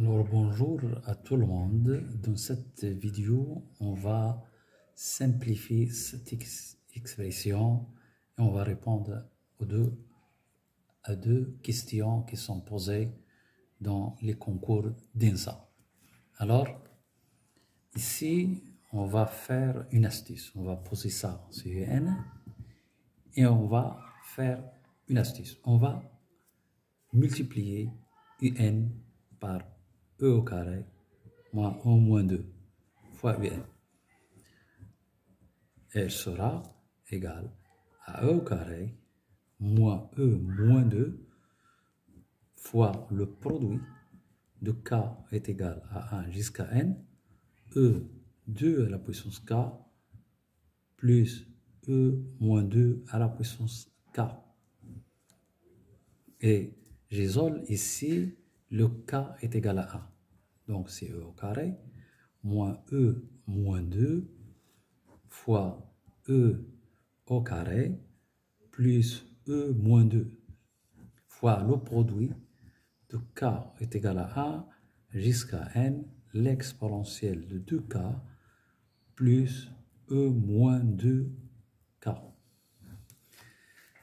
Alors bonjour à tout le monde. Dans cette vidéo, on va simplifier cette expression et on va répondre à deux questions qui sont posées dans les concours d'INSA. Alors, ici, on va faire une astuce. On va poser ça sur UN et on va faire une astuce. On va multiplier UN par E au carré moins 1 moins 2 fois UN. Elle sera égale à E au carré moins E moins 2 fois le produit de K est égal à 1 jusqu'à N, E 2 à la puissance K plus E moins 2 à la puissance K. Et j'isole ici le K est égal à 1. Donc c'est E au carré moins E moins 2 fois E au carré plus E moins 2 fois le produit de K est égal à 1 jusqu'à N, l'exponentielle de 2K plus E moins 2K.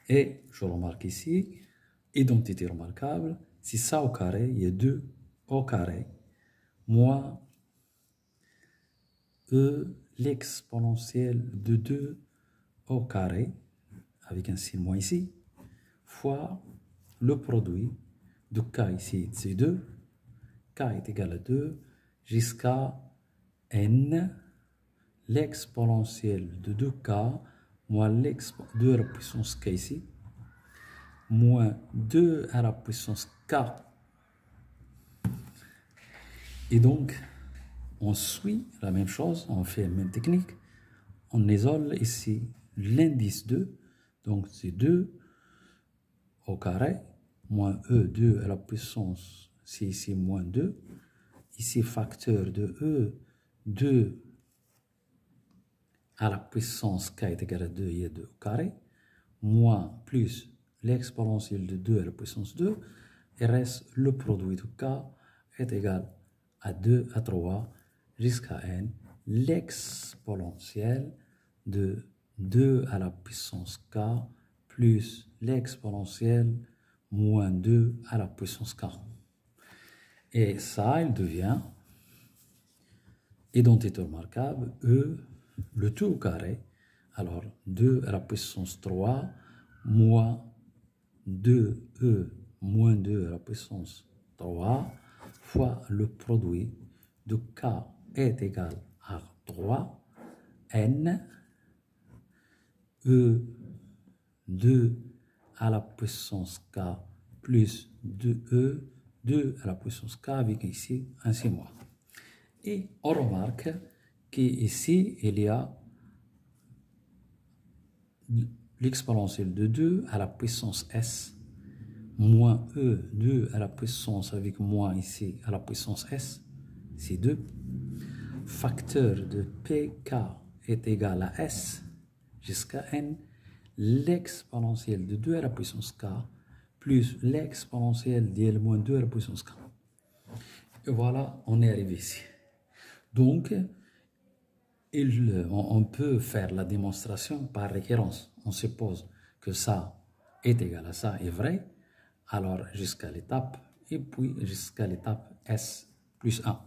Et je remarque ici, identité remarquable, si ça au carré, il y a 2 au carré moins E l'exponentielle de 2 au carré, avec un signe moins ici, fois le produit de K ici, c'est 2, K est égal à 2, jusqu'à N, l'exponentielle de 2K, moins 2 à la puissance K ici, moins 2 à la puissance K. Et donc, on suit la même chose, on fait la même technique. On isole ici l'indice 2, donc c'est 2 au carré, moins E, 2 à la puissance, c'est ici moins 2. Ici, facteur de E, 2 à la puissance K est égal à 2, il y a 2 au carré, moins plus l'exponentielle de 2 à la puissance 2, et reste le produit de K est égal à 2 à 3 jusqu'à N, l'exponentielle de 2 à la puissance K plus l'exponentielle moins 2 à la puissance K. Et ça, il devient identité remarquable, E, le tout au carré. Alors, 2 à la puissance 3 moins 2E moins 2 à la puissance 3 fois le produit de K est égal à 3, N, E, 2 à la puissance K plus 2E, 2 à la puissance K avec ici un signe moins. Et on remarque qu'ici, il y a l'exponentielle de 2 à la puissance S moins E, 2 à la puissance avec moins ici à la puissance S, c'est 2. Facteur de PK est égal à S jusqu'à N, l'exponentielle de 2 à la puissance K plus l'exponentielle d'L moins 2 à la puissance K. Et voilà, on est arrivé ici. Donc, on peut faire la démonstration par récurrence. On suppose que ça est égal à ça est vrai, alors jusqu'à l'étape, et puis jusqu'à l'étape S plus 1.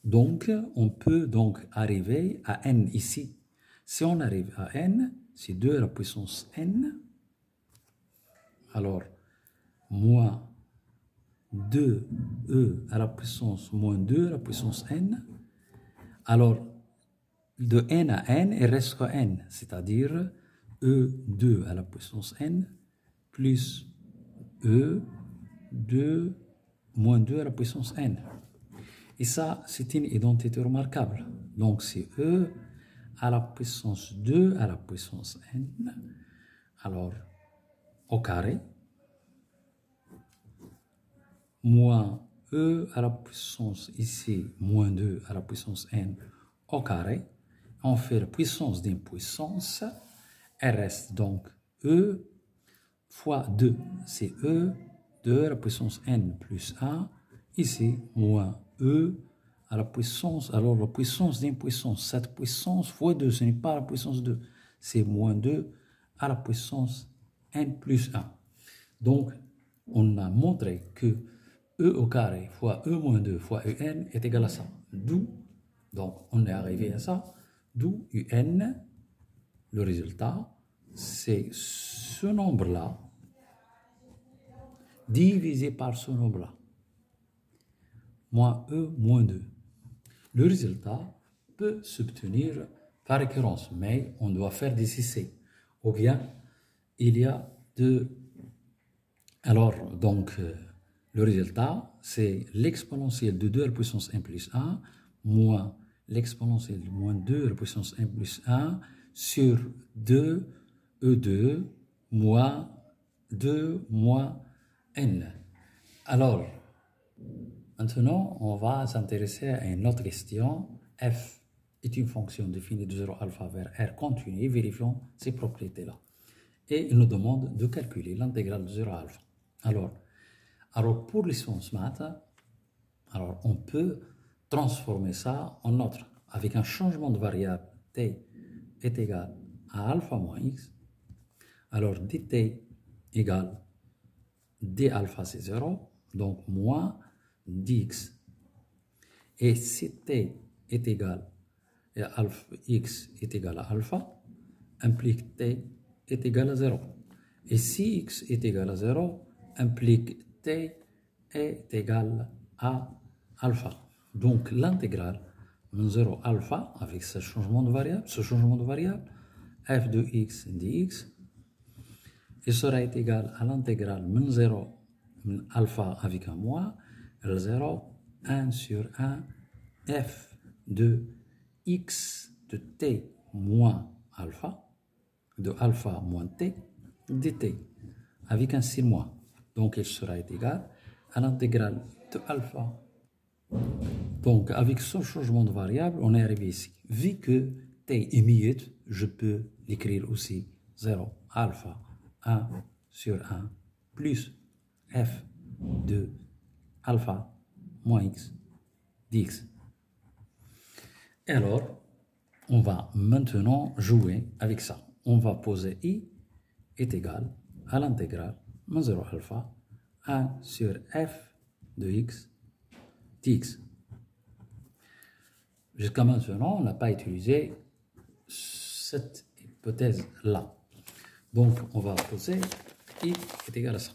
Donc, on peut donc arriver à N ici. Si on arrive à N, c'est 2 à la puissance N, alors moins 2E à la puissance moins 2 à la puissance N, alors de N à N, il reste quoi N, c'est-à-dire E2 à la puissance N plus E2 moins 2 à la puissance N. Et ça, c'est une identité remarquable. Donc, c'est E à la puissance 2 à la puissance N, alors au carré, moins E à la puissance ici, moins 2 à la puissance N au carré. On fait la puissance d'une puissance, elle reste donc E fois 2, c'est E, 2 à la puissance N plus 1, ici, moins E à la puissance, alors la puissance d'une puissance, cette puissance fois 2, ce n'est pas la puissance 2, c'est moins 2 à la puissance n plus 1. Donc, on a montré que E au carré fois E moins 2 fois UN est égal à ça. D'où, donc on est arrivé à ça, d'où UN, le résultat, c'est ce nombre-là divisé par ce nombre-là, moins E moins 2. Le résultat peut s'obtenir par récurrence, mais on doit faire des essais. Ou bien, il y a deux. Alors, donc, le résultat, c'est l'exponentielle de 2 à la puissance 1 plus 1 moins l'exponentielle de moins 2 à la puissance 1 plus 1 sur 2 E2 moins 2 moins n. Alors, maintenant, on va s'intéresser à une autre question. F est une fonction définie de 0 alpha vers R continue. Vérifions ces propriétés-là. Et il nous demande de calculer l'intégrale de 0 à alpha. Alors pour les sciences maths, alors on peut transformer ça en autre. Avec un changement de variable, t est égal à alpha moins x. Alors dt égale d alpha c'est 0, donc moins dx. Et si t est égal à alpha, x est égal à alpha, implique t est égal à 0. Et si x est égal à 0, implique t est égal à alpha. Donc l'intégrale de 0 alpha avec ce changement de variable, f de x dx, il sera égal à l'intégrale de 0 alpha avec un moins, 0, 1 sur 1, f de x de t moins alpha, de alpha moins t, dt, avec un signe moins. Donc, il sera égal à l'intégrale de alpha. Donc, avec ce changement de variable, on est arrivé ici. Vu que t est minute, je peux l'écrire aussi 0 alpha 1 sur 1 plus f de alpha moins x dx. Et alors, on va maintenant jouer avec ça. On va poser i est égal à l'intégrale de 0 alpha 1 sur f de x dx. Jusqu'à maintenant, on n'a pas utilisé cette hypothèse-là. Donc, on va poser i est égal à ça.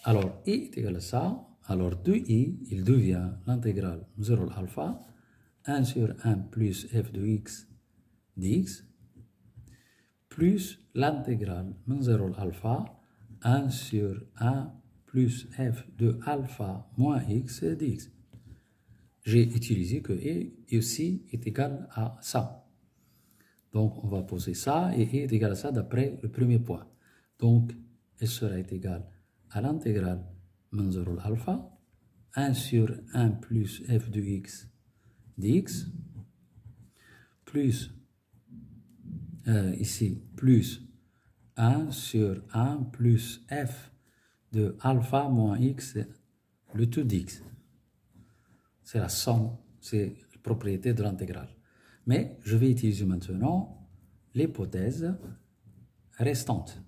Alors, i est égal à ça. Alors, de i, il devient l'intégrale de 0 alpha 1 sur 1 plus f de x dx plus l'intégrale de 0 alpha 1 sur 1 plus f de alpha moins x dx. J'ai utilisé que e aussi est égal à ça. Donc, on va poser ça et e est égal à ça d'après le premier point. Donc, elle sera égale à l'intégrale de 0 alpha 1 sur 1 plus f de x dx plus ici plus 1 sur 1 plus f de alpha moins x le tout dx. C'est la somme, c'est la propriété de l'intégrale. Mais je vais utiliser maintenant l'hypothèse restante.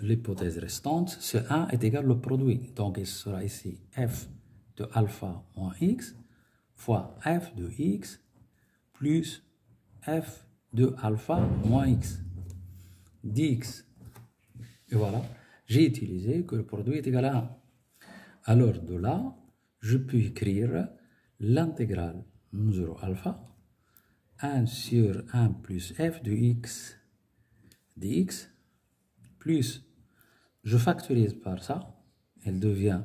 L'hypothèse restante, ce 1 est égal au produit. Donc, il sera ici f de alpha moins x fois f de x plus f de alpha moins x dx. Et voilà, j'ai utilisé que le produit est égal à 1. Alors, de là, je peux écrire l'intégrale de 0 alpha 1 sur 1 plus f de x dx plus, je factorise par ça, elle devient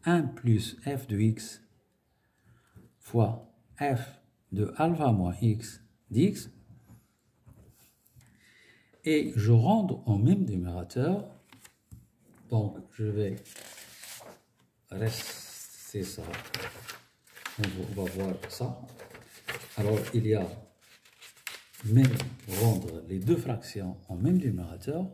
1 plus f de x fois f de alpha moins x dx, et je rends en même numérateur, donc je vais rester ça, on va voir ça. Alors il y a même rendre les deux fractions en même numérateur,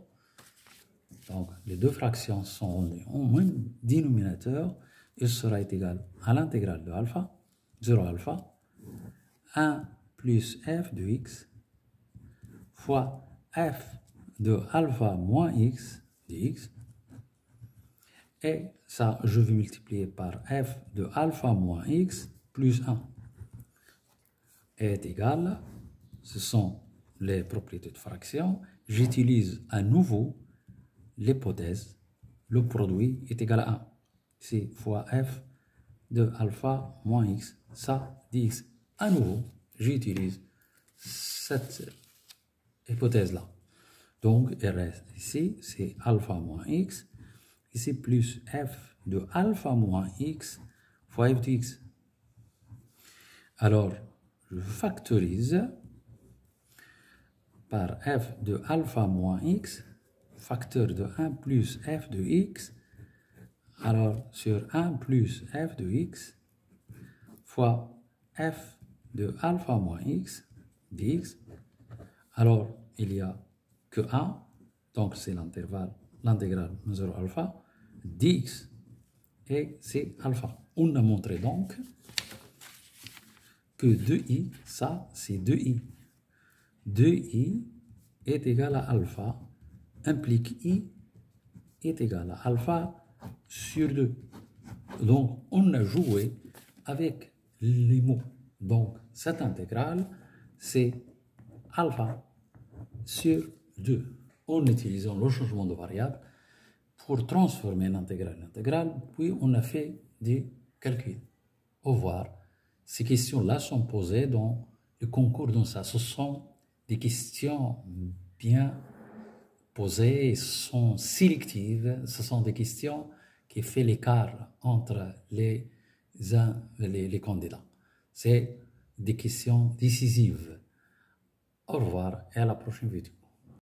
Donc, les deux fractions sont en même dénominateur. Il sera égal à l'intégrale de alpha, 0 alpha, 1 plus f de x fois f de alpha moins x de x. Et ça, je vais multiplier par f de alpha moins x plus 1 est égal, ce sont les propriétés de fraction. J'utilise à nouveau l'hypothèse, le produit est égal à 1. C'est fois f de alpha moins x, ça dx. À nouveau, j'utilise cette hypothèse-là. Donc, il reste ici, c'est alpha moins x, ici plus f de alpha moins x fois f de x. Alors, je factorise par f de alpha moins x, facteur de 1 plus f de x, alors sur 1 plus f de x, fois f de alpha moins x dx. Alors, il n'y a que 1, donc c'est l'intégrale 0 alpha, dx, et c'est alpha. On a montré donc que 2i, ça c'est 2i. 2i est égal à alpha, implique i est égal à alpha sur 2. Donc, on a joué avec les mots. Donc, cette intégrale, c'est alpha sur 2, en utilisant le changement de variable pour transformer l'intégrale en intégrale, puis on a fait des calculs. Au revoir. Ces questions-là sont posées dans le concours dans ça. Ce sont des questions bien posées, sont sélectives. Ce sont des questions qui font l'écart entre les candidats. C'est des questions décisives. Au revoir et à la prochaine vidéo.